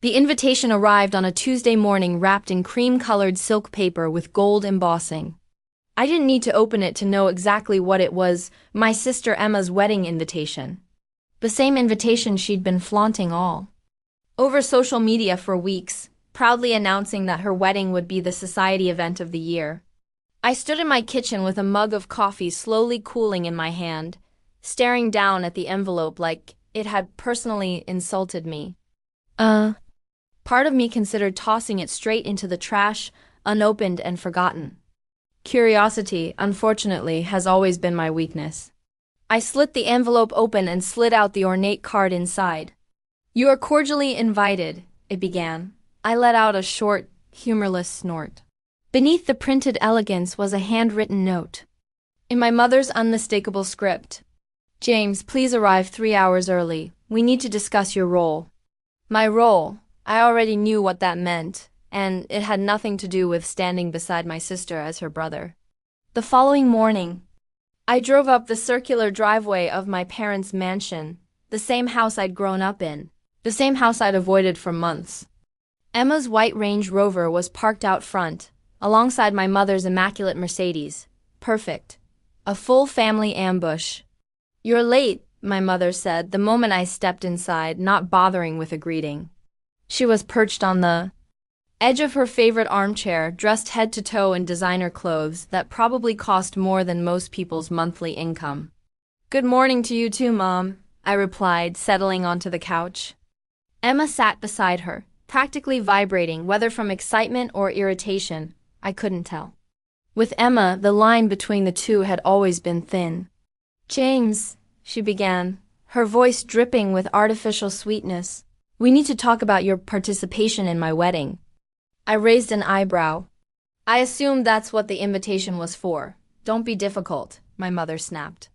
The invitation arrived on a Tuesday morning wrapped in cream-colored silk paper with gold embossing. I didn't need to open it to know exactly what it was, my sister Emma's wedding invitation. The same invitation she'd been flaunting all over social media for weeks, proudly announcing that her wedding would be the society event of the year. I stood in my kitchen with a mug of coffee slowly cooling in my hand, staring down at the envelope like it had personally insulted me. Part of me considered tossing it straight into the trash, unopened and forgotten. Curiosity, unfortunately, has always been my weakness. I slit the envelope open and slid out the ornate card inside. "You are cordially invited," it began. I let out a short, humorless snort. Beneath the printed elegance was a handwritten note. In my mother's unmistakable script. "James, please arrive 3 hours early. We need to discuss your role." My role. I already knew what that meant, and it had nothing to do with standing beside my sister as her brother. The following morning, I drove up the circular driveway of my parents' mansion, the same house I'd grown up in, the same house I'd avoided for months. Emma's white Range Rover was parked out front, alongside my mother's immaculate Mercedes. Perfect. A full family ambush. "You're late," my mother said the moment I stepped inside, not bothering with a greeting. She was perched on the edge of her favorite armchair, dressed head to toe in designer clothes that probably cost more than most people's monthly income. "Good morning to you too, Mom," I replied, settling onto the couch. Emma sat beside her, practically vibrating, whether from excitement or irritation, I couldn't tell. With Emma, the line between the two had always been thin. "James," she began, her voice dripping with artificial sweetness, "we need to talk about your participation in my wedding." I raised an eyebrow. "I assumed that's what the invitation was for. Don't be difficult," my mother snapped.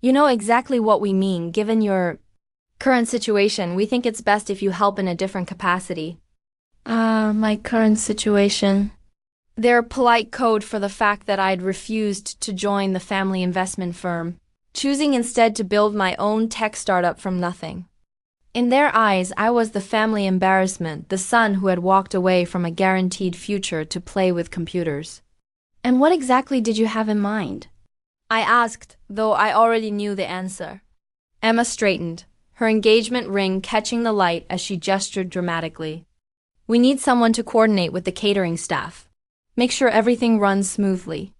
"You know exactly what we mean. Given your current situation, we think it's best if you help in a different capacity." My current situation. Their polite code for the fact that I'd refused to join the family investment firm, choosing instead to build my own tech startup from nothing. In their eyes, I was the family embarrassment, the son who had walked away from a guaranteed future to play with computers. "And what exactly did you have in mind?" I asked, though I already knew the answer. Emma straightened, her engagement ring catching the light as she gestured dramatically. "We need someone to coordinate with the catering staff. Make sure everything runs smoothly.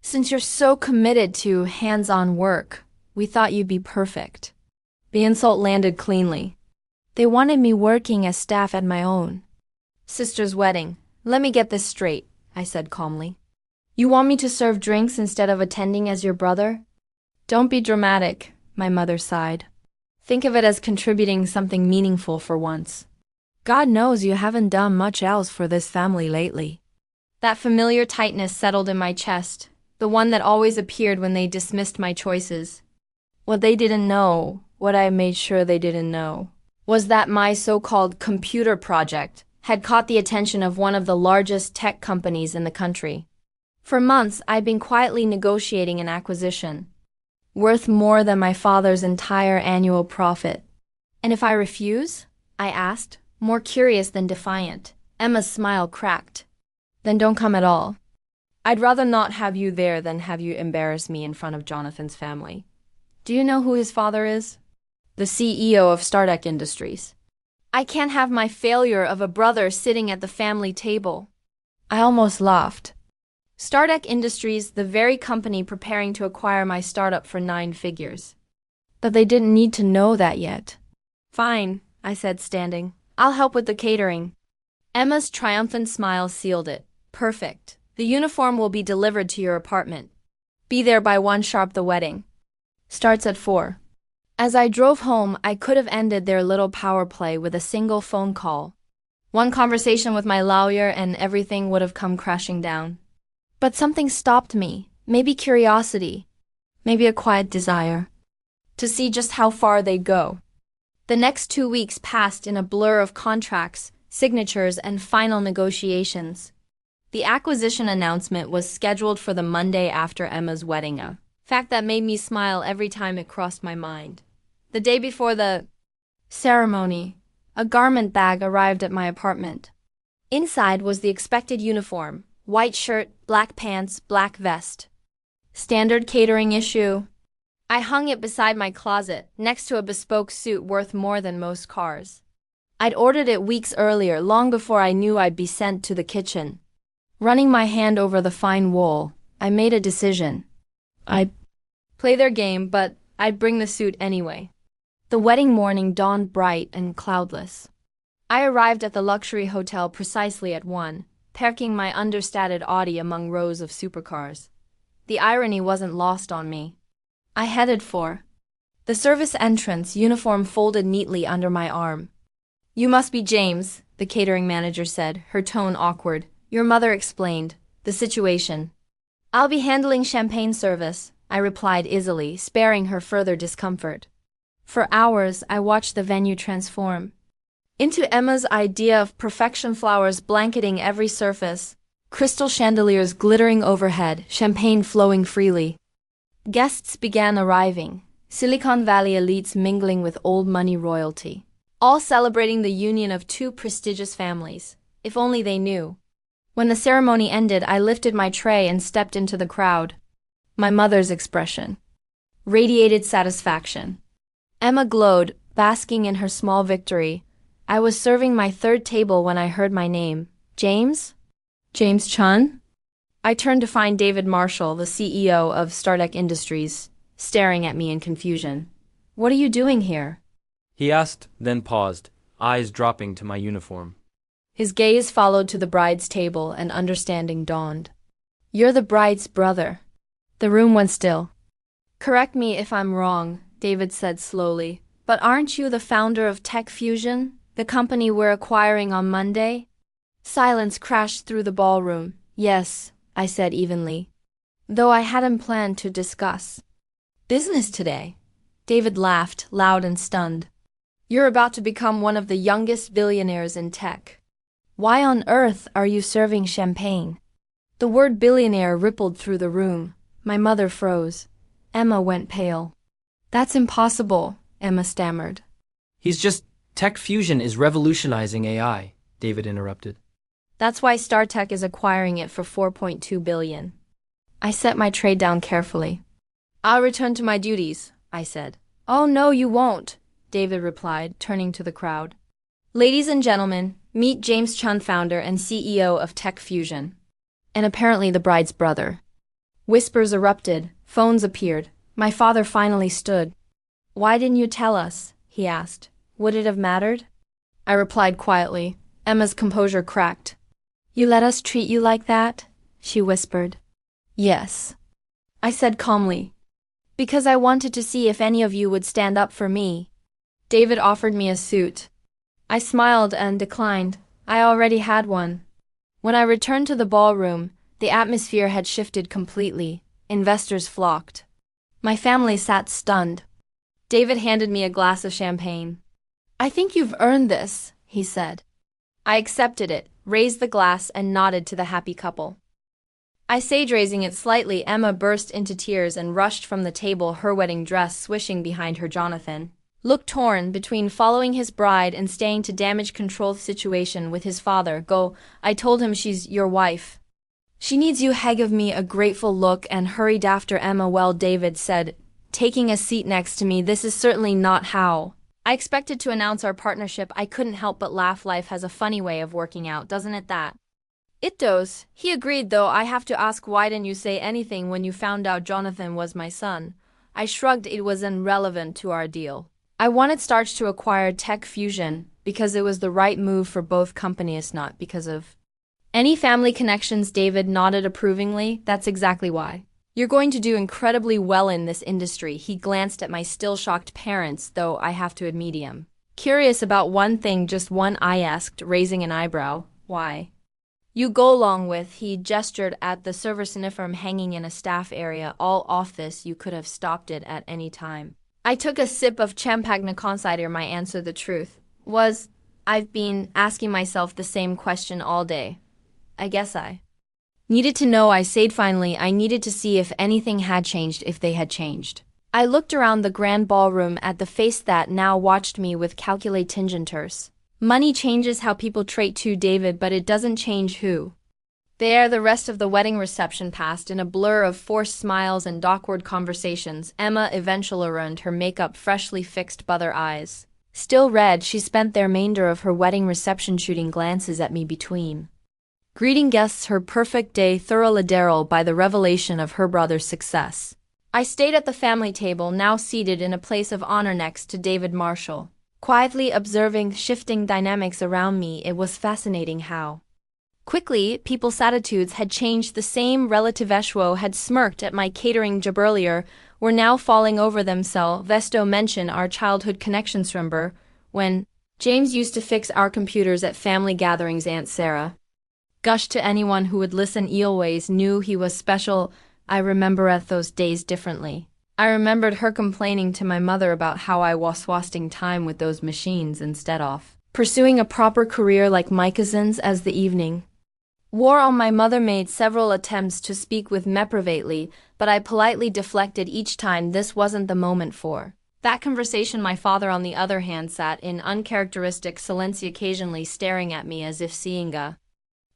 Since you're so committed to hands-on work, we thought you'd be perfect." The insult landed cleanly. They wanted me working as staff at my own sister's wedding. "Let me get this straight," I said calmly. "You want me to serve drinks instead of attending as your brother?" "Don't be dramatic," my mother sighed. "Think of it as contributing something meaningful for once. God knows you haven't done much else for this family lately." That familiar tightness settled in my chest, the one that always appeared when they dismissed my choices. What they didn't know, what I made sure they didn't know, was that my so-called computer project had caught the attention of one of the largest tech companies in the country. For months, I'd been quietly negotiating an acquisition, worth more than my father's entire annual profit. "And if I refuse?" I asked, more curious than defiant. Emma's smile cracked. "Then don't come at all. I'd rather not have you there than have you embarrass me in front of Jonathan's family. Do you know who his father is? The CEO of Stardeck Industries. I can't have my failure of a brother sitting at the family table." I almost laughed. Stardeck Industries, the very company preparing to acquire my startup for 9 figures. But they didn't need to know that yet. "Fine," I said, standing. "I'll help with the catering." Emma's triumphant smile sealed it. "Perfect. The uniform will be delivered to your apartment. Be there by 1 sharp. The wedding starts at 4. As I drove home, I could have ended their little power play with a single phone call. One conversation with my lawyer and everything would have come crashing down. But something stopped me. Maybe curiosity. Maybe a quiet desire to see just how far they'd go. The next 2 weeks passed in a blur of contracts, signatures, and final negotiations. The acquisition announcement was scheduled for the Monday after Emma's wedding, a fact that made me smile every time it crossed my mind. The day before the ceremony, A garment bag arrived at my apartment. Inside was the expected uniform: white shirt, black pants, black vest. Standard catering issue. I hung it beside my closet, next to a bespoke suit worth more than most cars. I'd ordered it weeks earlier, long before I knew I'd be sent to the kitchen. Running my hand over the fine wool, I made a decision. I'd play their game, but I'd bring the suit anyway. The wedding morning dawned bright and cloudless. I arrived at the luxury hotel precisely at 1, parking my understated Audi among rows of supercars. The irony wasn't lost on me. I headed for the service entrance, uniform folded neatly under my arm. "You must be James," the catering manager said, her tone awkward. "Your mother explained the situation." "I'll be handling champagne service," I replied easily, sparing her further discomfort. For hours, I watched the venue transform into Emma's idea of perfection: flowers blanketing every surface, crystal chandeliers glittering overhead, champagne flowing freely. Guests began arriving, Silicon Valley elites mingling with old money royalty, all celebrating the union of two prestigious families, if only they knew. When the ceremony ended, I lifted my tray and stepped into the crowd. My mother's expression radiated satisfaction. Emma glowed, basking in her small victory. I was serving my third table when I heard my name. "James? James Chun?" I turned to find David Marshall, the CEO of Stardeck Industries, staring at me in confusion. "What are you doing here?" he asked, then paused, eyes dropping to my uniform. His gaze followed to the bride's table, and understanding dawned. "You're the bride's brother." The room went still. "Correct me if I'm wrong," David said slowly, "but aren't you the founder of Tech Fusion, the company we're acquiring on Monday?" Silence crashed through the ballroom. "Yes," I said evenly, though I hadn't planned to discuss business today. David laughed, loud and stunned. "You're about to become one of the youngest billionaires in tech. Why on earth are you serving champagne?" The word billionaire rippled through the room. My mother froze. Emma went pale. "That's impossible," Emma stammered. Tech Fusion is revolutionizing AI, David interrupted. "That's why StarTech is acquiring it for $4.2 billion. I set my tray down carefully. "I'll return to my duties," I said. "Oh no, you won't," David replied, turning to the crowd. "Ladies and gentlemen, meet James Chun, founder and CEO of Tech Fusion." And apparently the bride's brother. Whispers erupted, phones appeared. My father finally stood. "Why didn't you tell us?" he asked. "Would it have mattered?" I replied quietly. Emma's composure cracked. "You let us treat you like that?" she whispered. "Yes," I said calmly. "Because I wanted to see if any of you would stand up for me." David offered me a suit. I smiled and declined. I already had one. When I returned to the ballroom, the atmosphere had shifted completely. Investors flocked. My family sat stunned. David handed me a glass of champagne. "I think you've earned this," he said. I accepted it, raised the glass, and nodded to the happy couple. I said, raising it slightly. Emma burst into tears and rushed from the table, her wedding dress swishing behind her. Jonathan looked torn between following his bride and staying to damage control the situation with his father. "Go," I told him, "she's your wife. She needs you." He gave me a grateful look and hurried after Emma. "Well," David said, taking a seat next to me, "this is certainly not how I expected to announce our partnership." I couldn't help but laugh. Life has a funny way of working out, doesn't it? "That it does," he agreed, "though I have to ask, why didn't you say anything when you found out Jonathan was my son?" I shrugged. "It was irrelevant to our deal. I wanted Starch to acquire Tech Fusion because it was the right move for both companies, not because of any family connections." David nodded approvingly. "That's exactly why. You're going to do incredibly well in this industry." He glanced at my still shocked parents, though I have to admit him curious about one thing. "Just one?" I asked, raising an eyebrow. "Why?" "You go along with," he gestured at the server's uniform hanging in a staff area. "All off this. You could have stopped it at any time." I took a sip of champagne. Consider my answer. The truth was, I've been asking myself the same question all day. I guess I needed to know. I said finally. I needed to see if anything had changed, if they had changed. I looked around the grand ballroom at the face that now watched me with calculating interest. Money changes how people treat you, David, but it doesn't change who. There, the rest of the wedding reception passed in a blur of forced smiles and awkward conversations. Emma eventually earned her makeup freshly fixed bother eyes. Still red, she spent the remainder of her wedding reception shooting glances at me between. Greeting guests her perfect day thoroughly derailed by the revelation of her brother's success. I stayed at the family table, now seated in a place of honor next to David Marshall. Quietly observing shifting dynamics around me, it was fascinating how quickly people's attitudes had changed. The same relative Eshwo had smirked at my catering job earlier were now falling over themselves. Vesto mentioned our childhood connections. Remember when James used to fix our computers at family gatherings? Aunt Sarah gushed to anyone who would listen. Always knew he was special. I remember at those days differently. I remembered her complaining to my mother about how I was wasting time with those machines instead of pursuing a proper career like my cousins. As the evening wore on, my mother made several attempts to speak with me privately, but I politely deflected each time. This wasn't the moment for that conversation. My father, on the other hand, sat in uncharacteristic silence, occasionally staring at me as if seeing a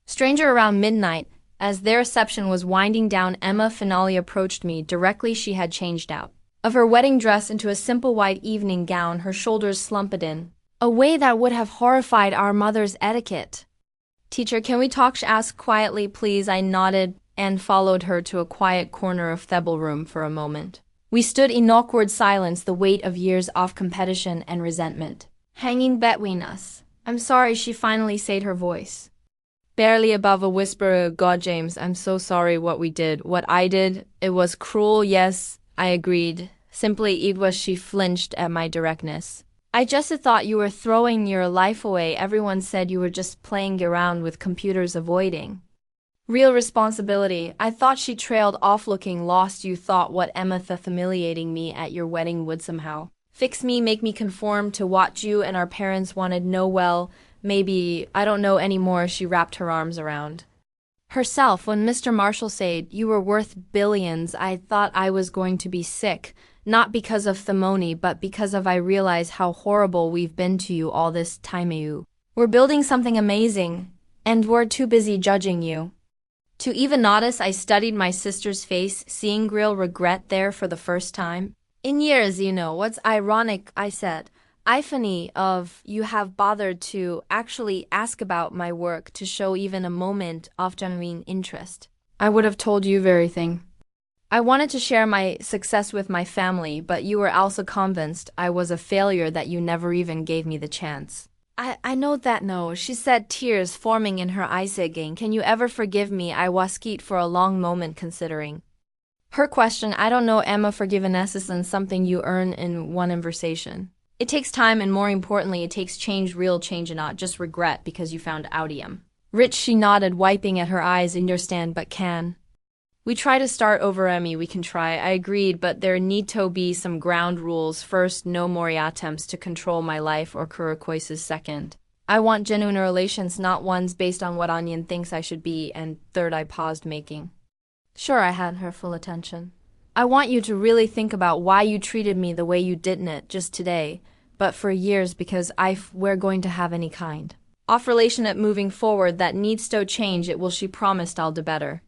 stranger. Around midnight, as their reception was winding down, Emma finally approached me. Directly, she had changed out of her wedding dress into a simple white evening gown, her shoulders slumped in a way that would have horrified our mother's etiquette. Teacher, can we talk? She asked quietly. Please. I nodded and followed her to a quiet corner of the room. For a moment, we stood in awkward silence, the weight of years of competition and resentment hanging between us. I'm sorry, she finally said, her voice barely above a whisper. God, James, I'm so sorry what we did. What I did, it was cruel. Yes, I agreed. Simply, it was. She flinched at my directness. I just thought you were throwing your life away. Everyone said you were just playing around with computers, avoiding real responsibility. I thought. She trailed off, looking lost. You thought what? Emma, humiliating me at your wedding would somehow fix me, make me conform to what you and our parents wanted. No, well, maybe, I don't know anymore. She wrapped her arms around herself. When Mr. Marshall said you were worth billions, I thought I was going to be sick, not because of the money, but because of I realize how horrible we've been to you all this time. You were building something amazing, and we're too busy judging you to even notice. I studied my sister's face, seeing real regret there for the first time in years. You know what's ironic? I said. I funny of you have bothered to actually ask about my work to show even a moment of genuine interest. I would have told you everything. I wanted to share my success with my family, but you were also convinced I was a failure that you never even gave me the chance. I know that. No, she said, tears forming in her eyes again. Can you ever forgive me? I was skeet for a long moment, considering her question. I don't know, Emma. Forgiveness isn't something you earn in one conversation. It takes time, and more importantly, it takes change, real change, and not just regret because you found odium. Rich, she nodded, wiping at her eyes. Understand, but can we try to start over? Emmy, we can try. I agreed, but there need to be some ground rules. First, no more attempts to control my life or career choices. Second, I want genuine relations, not ones based on what Onion thinks I should be. And third, I paused, making sure I had her full attention. I want you to really think about why you treated me the way you didn't just today, but for years, because we're going to have any kind of relation at moving forward that needs to change. It will. She promised I'll do better.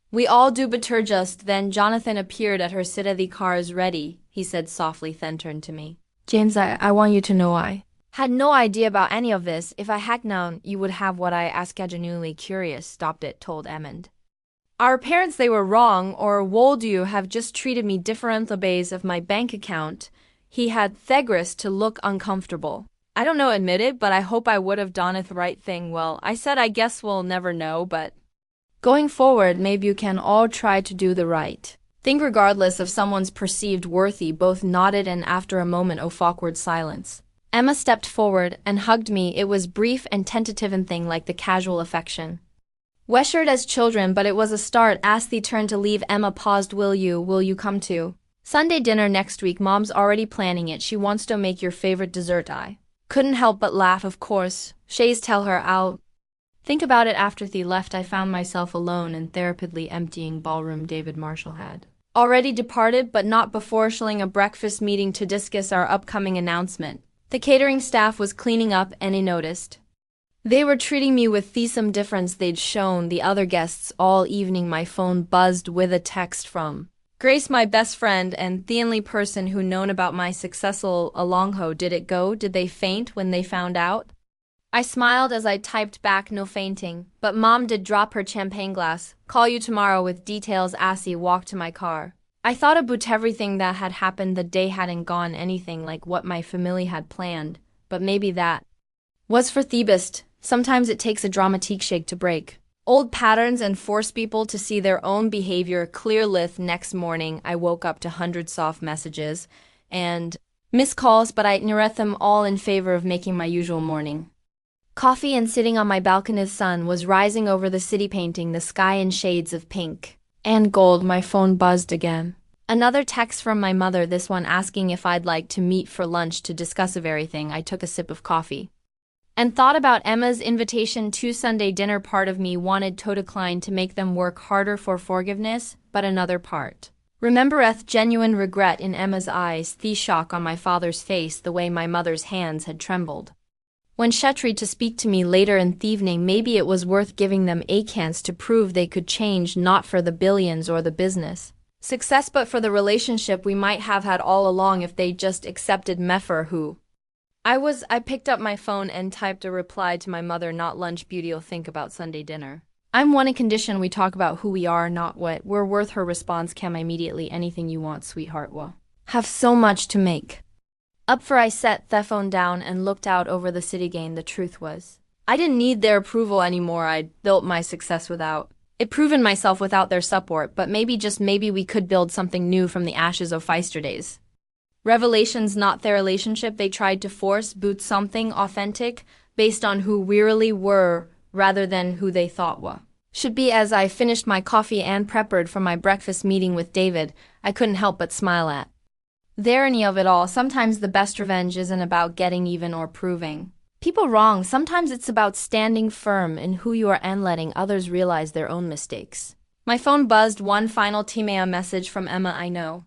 We all do better. Just then Jonathan appeared at her city. The car is ready, he said softly, then turned to me. James, I want you to know I had no idea about any of this. If I had known, you would have what I asked. Genuinely curious. Stopped it, told Emmond. Our parents, they were wrong, or would you have just treated me different base of my bank account? He had Thegris to look uncomfortable. I don't know, admitted, but I hope I would have done the right thing. Well, I said, I guess we'll never know, but going forward, maybe you can all try to do the right thing regardless of someone's perceived worthy. Both nodded, and after a moment of awkward silence, Emma stepped forward and hugged me. It was brief and tentative and thing like the casual affection Weshered as children, but it was a start. As they turned to leave, Emma paused. Will you come to Sunday dinner next week? Mom's already planning it. She wants to make your favorite dessert. I couldn't help but laugh. Of course. Shays, tell her I'll think about it. After they left, I found myself alone in the rapidly emptying ballroom. David Marshall had already departed, but not before shilling a breakfast meeting to discuss our upcoming announcement. The catering staff was cleaning up and I noticed. They were treating me with the same difference they'd shown the other guests all evening. My phone buzzed with a text from Grace, my best friend and the only person who known about my successful alongho. Did it go? Did they faint when they found out? I smiled as I typed back, no fainting, but Mom did drop her champagne glass. Call you tomorrow with details. Assy walked to my car. I thought about everything that had happened. The day hadn't gone anything like what my family had planned, but maybe that was for the best. Sometimes it takes a dramatique shake to break old patterns and force people to see their own behavior clearly. Next morning, I woke up to hundreds soft messages and missed calls, but I ignored them all in favor of making my usual morning coffee and sitting on my balcony. The sun was rising over the city, painting the sky in shades of pink and gold. My phone buzzed again. Another text from my mother, this one asking if I'd like to meet for lunch to discuss everything. I took a sip of coffee and thought about Emma's invitation to Sunday dinner. Part of me wanted to decline to make them work harder for forgiveness, but another part remembereth genuine regret in Emma's eyes, the shock on my father's face, the way my mother's hands had trembled when she tried to speak to me later in the evening. Maybe it was worth giving them a chance to prove they could change, not for the billions or the business success, but for the relationship we might have had all along if they just accepted me for who I picked up my phone and typed a reply to my mother, not lunch, beauty'll think about Sunday dinner. I'm one condition we talk about who we are, not what we're worth. Her response came immediately. Anything you want, sweetheart. Well, have so much to make up for. I set the phone down and looked out over the city again. The truth was, I didn't need their approval anymore. I'd built my success without it, proven myself without their support, but maybe, just maybe, we could build something new from the ashes of yesterday's revelations, not their relationship they tried to force, boot something authentic based on who we really were rather than who they thought should be. As I finished my coffee and prepared for my breakfast meeting with David, I couldn't help but smile at the irony of it all. Sometimes the best revenge isn't about getting even or proving people wrong. Sometimes it's about standing firm in who you are and letting others realize their own mistakes. My phone buzzed. One final email message from Emma. I know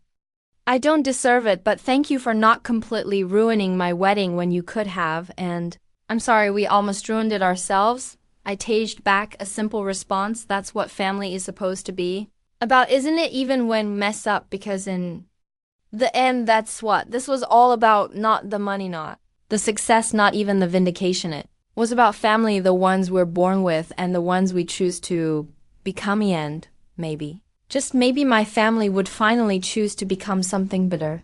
I don't deserve it, but thank you for not completely ruining my wedding when you could have, and I'm sorry we almost ruined it ourselves. I tased back a simple response. That's what family is supposed to be about, isn't it? Even when mess up, because in the end, that's what this was all about. Not the money, not the success, not even the vindication. It was about family, the ones we're born with and the ones we choose to become. And maybe, just maybe, my family would finally choose to become something better.